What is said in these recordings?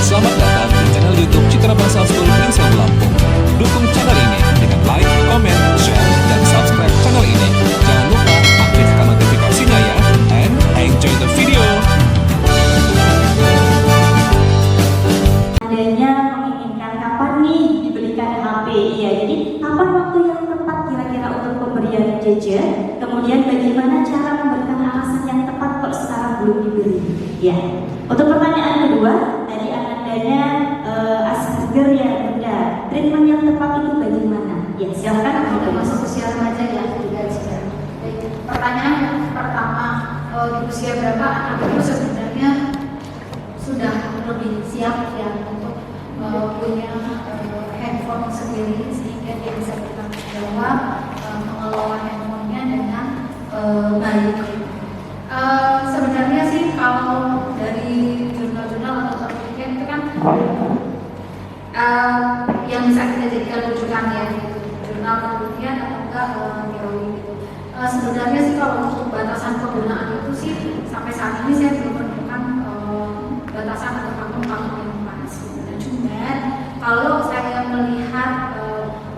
Selamat datang di channel YouTube Citra Bangsa School Prinsip Lampung. Dukung channel ini dengan like, comment, share, dan subscribe channel ini. Jangan lupa aktifkan notifikasinya ya. And enjoy the video. Adanya menginginkan kapan nih diberikan HP. Ya, jadi kapan waktu yang tepat kira-kira untuk pemberian gadget? Kemudian bagaimana cara memberikan alasan yang tepat kok sekarang belum diberi? Ya, untuk pertanyaan kedua, tadi adanya Asperger ya Bunda. Treatment yang tepat itu bagaimana? Ya, silakan untuk masuk usia remaja ya juga bisa. Pertanyaan yang pertama, di usia berapa anak itu sebenarnya sudah lebih siap ya untuk punya handphone sendiri sehingga dia bisa bertanggung jawab mengelola handphonenya dengan baik. Sebenarnya sih kalau dari jurnal-jurnal atau penelitian itu kan yang bisa kita jadikan rujukan ya gitu, jurnal penelitian atau enggak teori gitu. Sebenarnya sih kalau untuk batasan penggunaan itu sih sampai saat ini saya belum menemukan batasan atau pakem-pakem yang pas. Cuman kalau saya melihat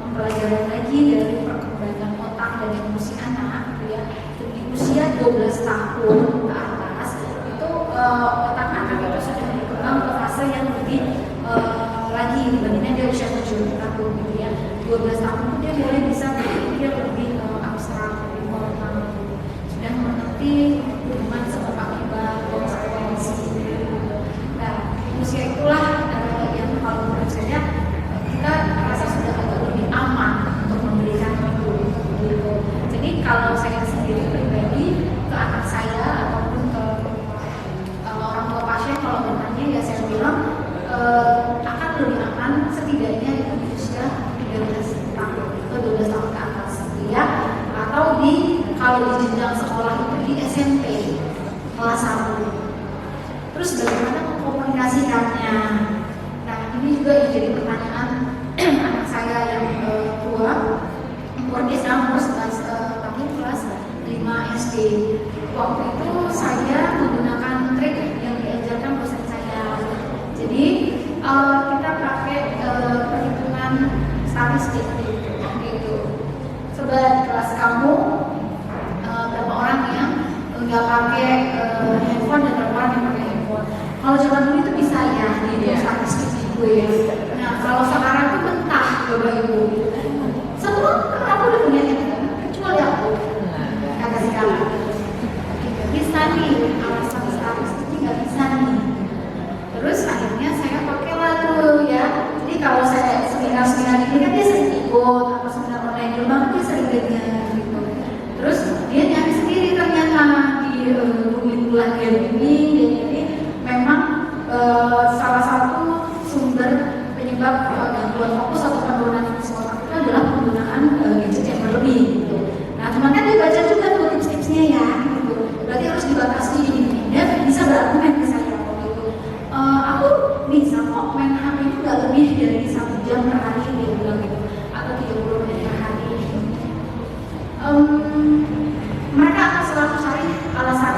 mempelajari lagi dari perkembangan otak dan emosi anak gitu ya, di usia 12 tahun ke atas itu otak anak itu sudah berkembang ke fase yang lebih lagi dibandingkan dia usia 7 tahun gitu ya. 12 tahun itu dia mulai bisa berpikir lebih abstrak, lebih formal gitu. Sudah mengerti hubungan sebab akibat, konsekuensi gitu. Nah, usia itulah yang kalau menurut saya kita rasa sudah agak lebih aman untuk memberikan itu gitu. Jadi kalau saya sendiri pribadi ke anak saya ataupun ke orang tua pasien kalau bertanya ya saya bilang akan lebih aman setidaknya itu di usia 13 tahun ke 12 tahun ke atas ya, atau kalau di jenjang sekolah itu di SMP kelas 1. Terus bagaimana mengkomunikasikannya? Nah ini juga yang jadi pertanyaan anak saya yang tua, umurnya sekarang umur 11 tahun kelas 5 SD. Waktu itu saya menggunakan trik yang diajarkan dosen saya. Jadi kita pakai perhitungan statistik gitu. Coba di kelas kamu berapa orang yang nggak pakai handphone dan berapa orang yang pakai handphone. Kalau zaman dulu itu bisa ya di statistik gitu ya. Nah kalau sekarang itu mentah Bapak Ibu. Semua kamu udah punya handphone kecuali aku. Kata sekarang bisa nih alasan statistik nggak bisa nih. Terus akhirnya saya pakai lagu ya. Jadi kalau saya seminar ini kan dia sering ikut atau seminar online di rumah dia sering dengar gitu. Terus dia nyari sendiri ternyata di bulan ini dan ini memang salah satu sumber penyebab gangguan fokus atau penurunan fungsi otak itu adalah penggunaan gadget yang berlebih gitu. Nah cuman kan dia baca juga tuh tips-tipsnya ya gitu. Berarti harus dibatasi dan bisa berargumen ke saya gitu. Aku bisa kok main HP itu nggak lebih dari 1 jam per hari dia bilang gitu, atau 30 menit per hari. Mereka akan selalu cari alasan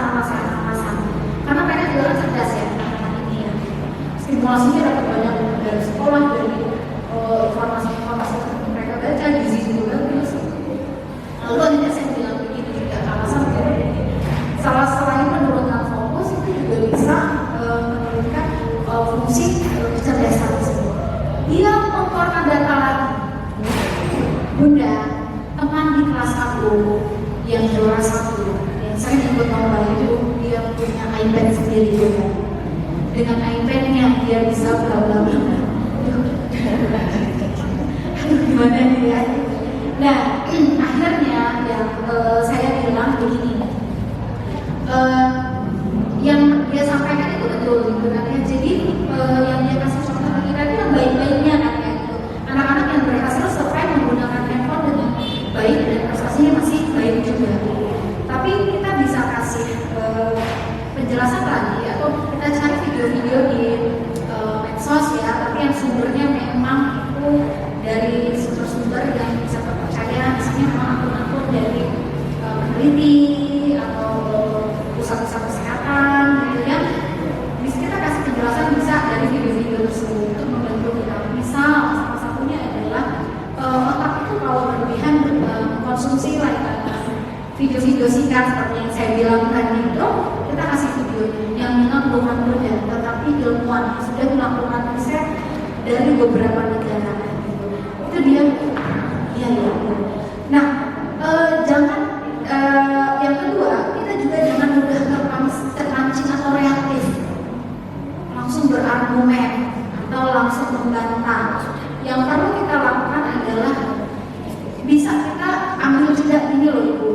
karena mereka juga kan cerdas ya anak-anak ini ya. Stimulasinya dapat banyak dari sekolah, dari informasi yang mereka baca, gizi juga bagus. Lalu akhirnya saya bilang begini juga alasan selain menurunkan fokus itu juga bisa menurunkan fungsi kecerdasan tersebut. Dia mengeluarkan data lagi. Bunda, teman di kelas aku yang juara 1 yang saya ikut lomba itu dia punya iPad sendiri juga. Dengan iPad-nya dia bisa bla bla bla. Gimana dia? Nah, akhirnya yang saya bilang begini. Yang dia sampaikan itu betul gitu kan ya. Jadi yang dia kasih contoh ke kita itu yang baik-baiknya kan ya gitu. Anak-anak yang berhasil selesai menggunakan handphone dengan baik dan prestasinya masih baik juga. Tapi kita bisa kasih penjelasan lagi atau kita cari video-video di medsos ya, tapi yang sumbernya memang itu dari sumber-sumber yang bisa terpercaya, misalnya memang akun-akun dari peneliti atau pusat-pusat kesehatan gitu ya. Bisa kita kasih penjelasan bisa dari video-video untuk membantu kita. Misal salah satunya adalah otak itu kalau berlebihan mengkonsumsi video-video singkat seperti yang saya bilang tadi itu, kita kasih video yang memang belum mudah, tetapi ilmuwan sudah melakukan riset dari beberapa negara. Itu dia, iya ya. Nah, jangan yang kedua, kita juga jangan mudah terpancing atau reaktif, langsung berargumen atau langsung membantah. Yang perlu kita lakukan adalah bisa kita ambil jeda ini loh Ibu.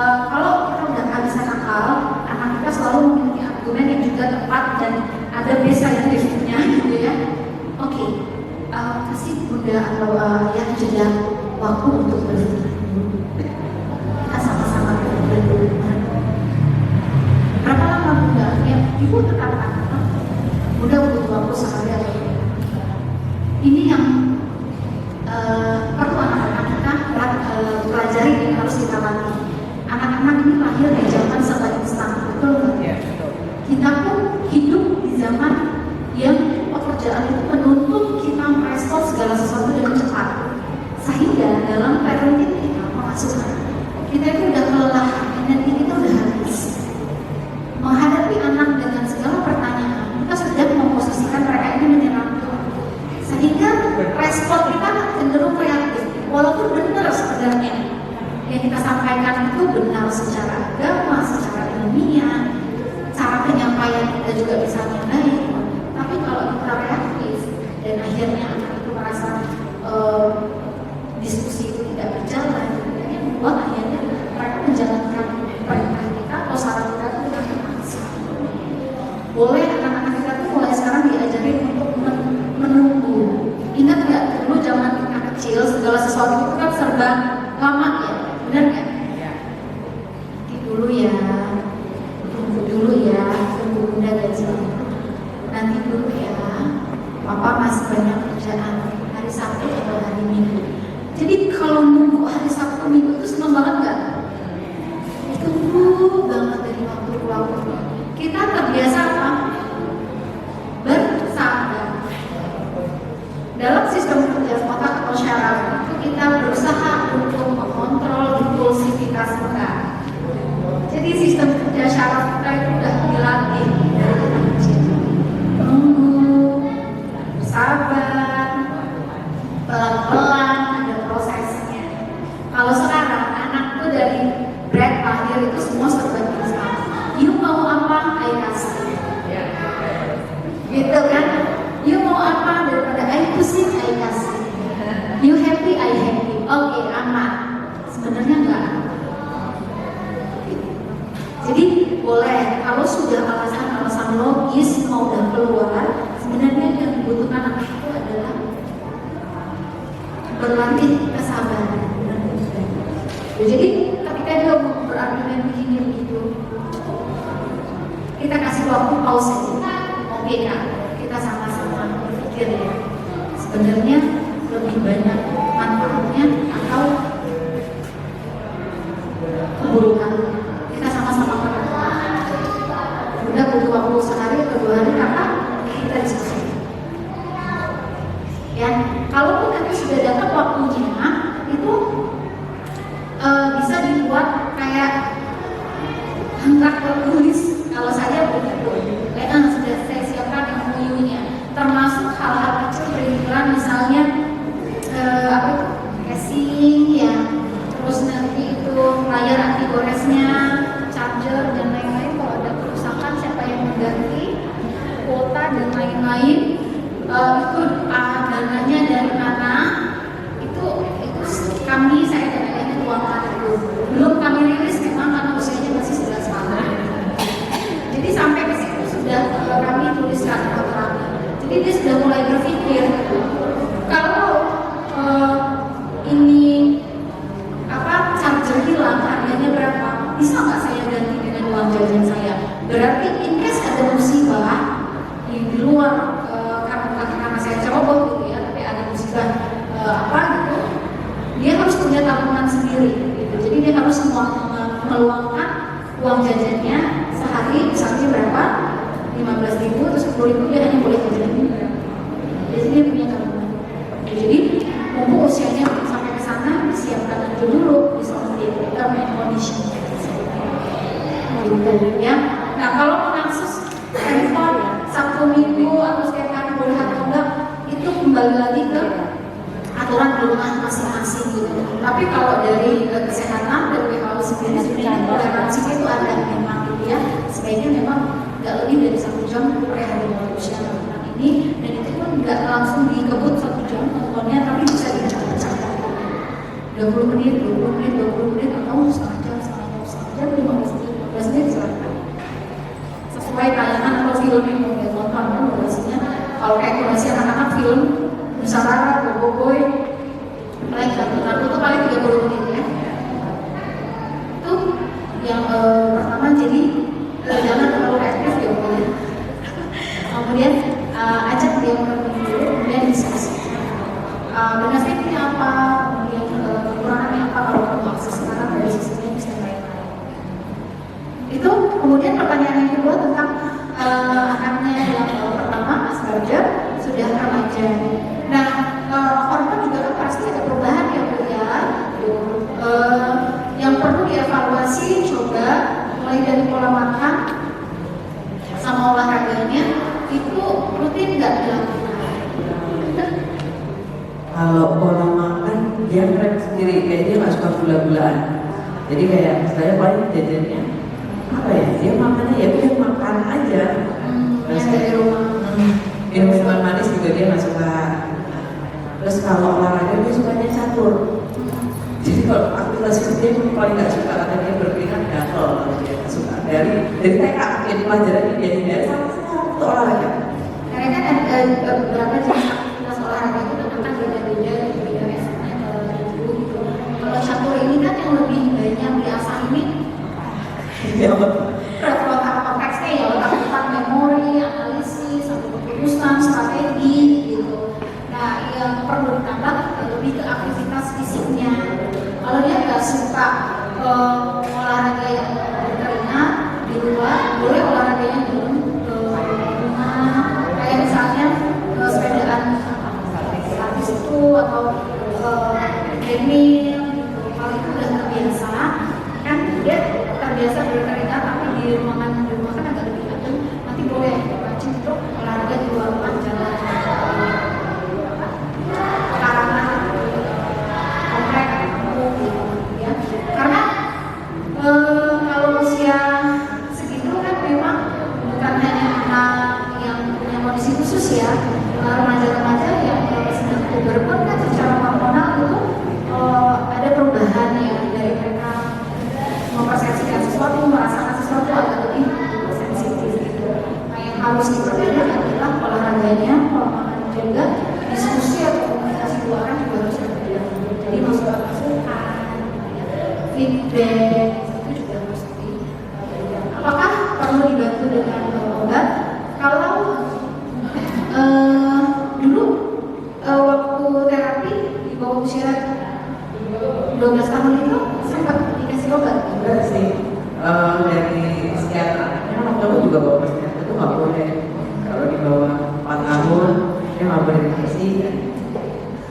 Kalau kita udah kehabisan akal, anak kita selalu memiliki argumen yang juga tepat dan ada base scientific-nya gitu ya. Oke, kasih Bunda atau ya jeda waktu untuk berpikir. Kita sama-sama berpikir. Berapa lama Bunda? Ya, Ibu tetapkan. Bunda butuh waktu sehari atau ini yang perlu anak-anak kita pelajari dan harus kita latih. Anak-anak ini lahir di zaman serba instan, betul nggak? Ya, betul. Kita pun hidup di zaman yang pekerjaan itu menuntut kita merespon segala sesuatu dengan cepat. Sehingga dalam parenting kita pengasuhan, kita itu udah kelelahan, energi kita udah habis. Menghadapi anak dengan segala pertanyaan, kita sedang memposisikan mereka ini menyenangkan. Sehingga respon kita cenderung reaktif, walaupun benar sebenarnya yang kita sampaikan itu benar secara agama, secara ilmiah, cara penyampaian kita juga bisa baik. Tapi kalau kita reaktif dan akhirnya anak itu merasa diskusi itu tidak berjalan, yang membuat akhirnya mereka menjalankan perintah kita atau saran kita itu tidak berhasil. Boleh anak-anak kita tuh mulai sekarang diajarin untuk menunggu. Ingat nggak dulu zaman kita kecil segala sesuatu itu kan serba lama ya, benar nggak? Nanti dulu ya, tunggu dulu ya, tunggu Bunda gaji. Nanti dulu ya, Papa masih banyak kerjaan hari Sabtu atau hari Minggu. Jadi kalau nunggu hari Sabtu Minggu itu senang banget nggak? Tunggu banget dari waktu ke waktu. Kita terbiasa apa? Bersabar. Dalam sistem kerja otak atau syaraf itu kita berusaha untuk mengontrol impulsivitas kita. Jadi sistem kerja syaraf kita itu sudah dilatih dari kecil. Menunggu, sabar, pelan-pelan ada prosesnya. Kalau sekarang anak tuh dari lahir itu semua serba instan. You mau apa? I kasih. Gitu kan? You mau apa? Daripada I pusing, I kasih. You happy, I happy. Oke, aman. Sebenarnya enggak. Jadi boleh kalau sudah alasan-alasan logis mau udah keluar, sebenarnya yang dibutuhkan anak itu adalah berlatih kesabaran. Jadi ketika dia berargumen begini begitu, kita kasih waktu pause aja. Oke Kak, kita sama-sama berpikir ya. Sebenarnya lebih banyak manfaatnya atau keburukan. Kita sama-sama berpikir. Udah butuh waktu sehari atau 2 hari Kakak, kita diskusi. Ya, kalaupun nanti sudah dapat waktunya, itu bisa dibuat kayak hendak tertulis. Kalau saya begitu, sudah saya siapkan yang MOU-nya, termasuk hal-hal kecil perintilan, misalnya apa itu, casing ya, terus nanti itu layar anti goresnya, charger dan lain-lain. Kalau ada kerusakan siapa yang mengganti, kuota dan lain-lain, itu dananya dari mana, itu kami saya dan uangkan itu belum kami rilis memang karena usianya masih 11 tahun. Jadi sampai ke situ sudah kami tuliskan rata-rata. Jadi dia sudah mulai berpikir kalau ini charger hilang harganya berapa, bisa nggak saya ganti dengan uang jajan saya? Berarti in case ada musibah di luar karena saya ceroboh gitu ya, tapi ada musibah gitu, dia harus punya tabungan sendiri gitu. Jadi dia harus meluangkan uang jajannya sehari misalnya berapa, 15.000 atau 10.000, dia hanya kembali lagi ke aturan di rumah masing-masing gitu. Tapi kalau dari kesehatan dan WHO sendiri sebenarnya toleransinya itu ada memang gitu ya. Sebaiknya memang nggak lebih dari 1 jam rehabilitasi usia anak ini, dan itu pun nggak langsung dikebut 1 jam nontonnya, tapi bisa dicabut-cabut 20 menit, 20 menit, 20 menit, atau setengah jam, 15 menit, 15 menit silahkan. Sesuai tayangan atau film yang mau ditonton kan durasinya. Kalau kayak durasi anak-anak film Nusantara, Boboiboy, paling satu itu paling 30 menit ya. Itu yang pertama, jadi jangan terlalu aktif ya boleh. Kemudian ajak dia merenung dulu, kemudian diskusi. Benefitnya apa, kemudian kekurangannya apa kalau kamu akses sekarang dari sisinya bisa lain-lain. Itu kemudian pertanyaan yang kedua tentang anaknya yang pertama Asperger sudah remaja. Nah, hormon juga kan pasti ada perubahan ya Bu ya. Yang perlu dievaluasi coba mulai dari pola makan sama olahraganya itu rutin nggak dilakukan? Kalau pola makan dia krem sendiri, kayak dia nggak suka gula-gulaan. Jadi kayak saya paling jajannya apa ya? Dia makannya ya dia makan aja. Yang dari rumah. Minuman manis juga dia nggak suka. Terus kalau olahraga dia sukanya catur. Jadi kalau aktivitas fisik dia paling nggak suka karena dia berkeringat gatel. Dia nggak suka dari TK jadi pelajaran dia hindari sama satu olahraga. Karena kan ada beberapa jenis aktivitas olahraga itu kan akan beda-beda efeknya dari tubuh gitu. Kalau catur ini kan yang lebih banyak diasah ini prefrontal korteksnya ya, otak-otak memori, analisis, keputusan, strategi gitu. Nah, yang perlu ditambah lebih ke aktivitas fisiknya. Kalau dia nggak suka olahraga yang berkeringat di luar, boleh olahraganya di rumah. Kayak misalnya sepedaan gratis itu atau treadmill gitu. Kalau itu udah terbiasa, kan dia terbiasa berkeringat, tapi di rumah kan agak lebih adem. Nanti boleh wajib untuk olahraga di luar rumah, jalan karena komplek kampung gitu ya. Karena kalau usia segitu kan memang bukan hanya anak yang punya kondisi khusus ya, remaja-remaja yang sedang puber pun kan secara hormonal itu ada perubahan ya, dari mereka mempersepsikan sesuatu, merasakan sesuatu agak lebih sensitif gitu. Nah, yang harus diperbanyak adalah olahraganya, pola makan juga, diskusi atau komunikasi dua orang juga harus berbeda. Jadi masukan, feedback itu juga harus diberikan. Apakah perlu dibantu dengan obat? Kalau dulu waktu terapi di bawah usia 12 tahun itu sempat dikasih obat. Enggak sih, dari psikiater. Memang waktu itu juga bawa psikiater itu nggak boleh. Kalau di bawah 4 tahun dia nggak boleh dikasih.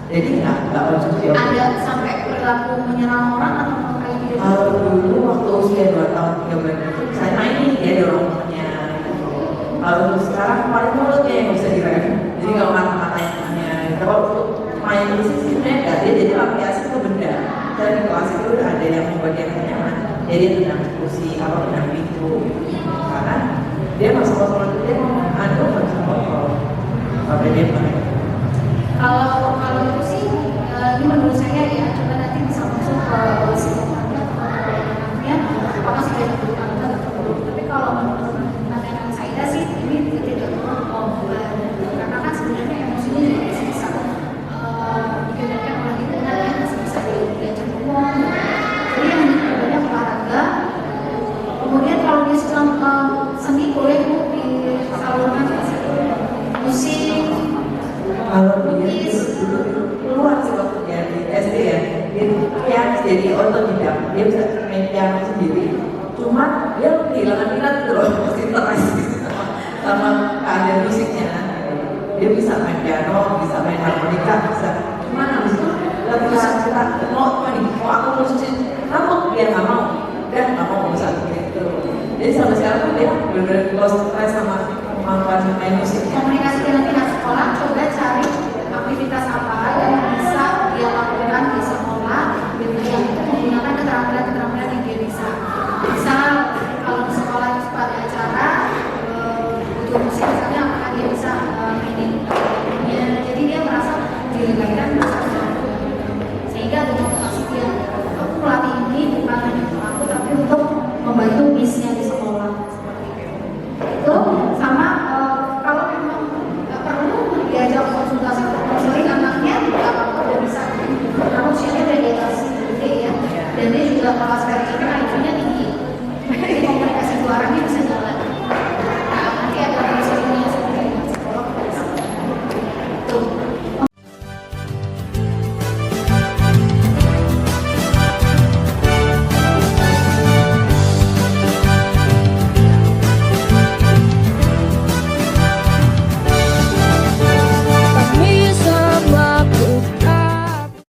Jadi nggak konsumsi obat. Ada sampai perilaku menyerang orang atau kayak gitu? Kalau dulu waktu usia 2 tahun 3 bulan itu saya mainin dia dorong temannya. Kalau sekarang paling mulutnya yang bisa direm. Jadi kalau mata-matanya, kalau untuk main musik sih sebenarnya nggak, dia jadi aplikasi ke benda. Dan di kelas itu udah ada yang membuat dia nyaman. Jadi tentang diskusi apa tentang itu. Karena dia masuk kontrol itu dia mau anu masuk kontrol. Sampai dia pakai. Kalau itu sih ini menurut saya ya, coba nanti bisa masuk ke psikiaternya atau anaknya apakah sudah dibutuhkan atau belum. Tapi kalau menurut pandangan saya sih ini tidak perlu obat, karena kan sebenarnya emosinya juga bisa dikendalikan oleh lingkungan ya, masih bisa diajak ngomong. Jadi yang banyak olahraga. Kemudian kalau dia sedang seni boleh disalurkan musik. Kalau dia dulu keluar sih waktu dia di SD ya, dia pianis jadi otodidak, dia bisa main piano sendiri. Cuma dia kehilangan minat gitu loh, mesti terus sama keadaan musiknya. Dia bisa main piano, bisa main harmonika, bisa. Cuma habis itu latihan kita mau aku musuhin, namun dia nggak mau, bisa gitu. Jadi sampai sekarang tuh dia benar-benar close sama kemampuan main musiknya.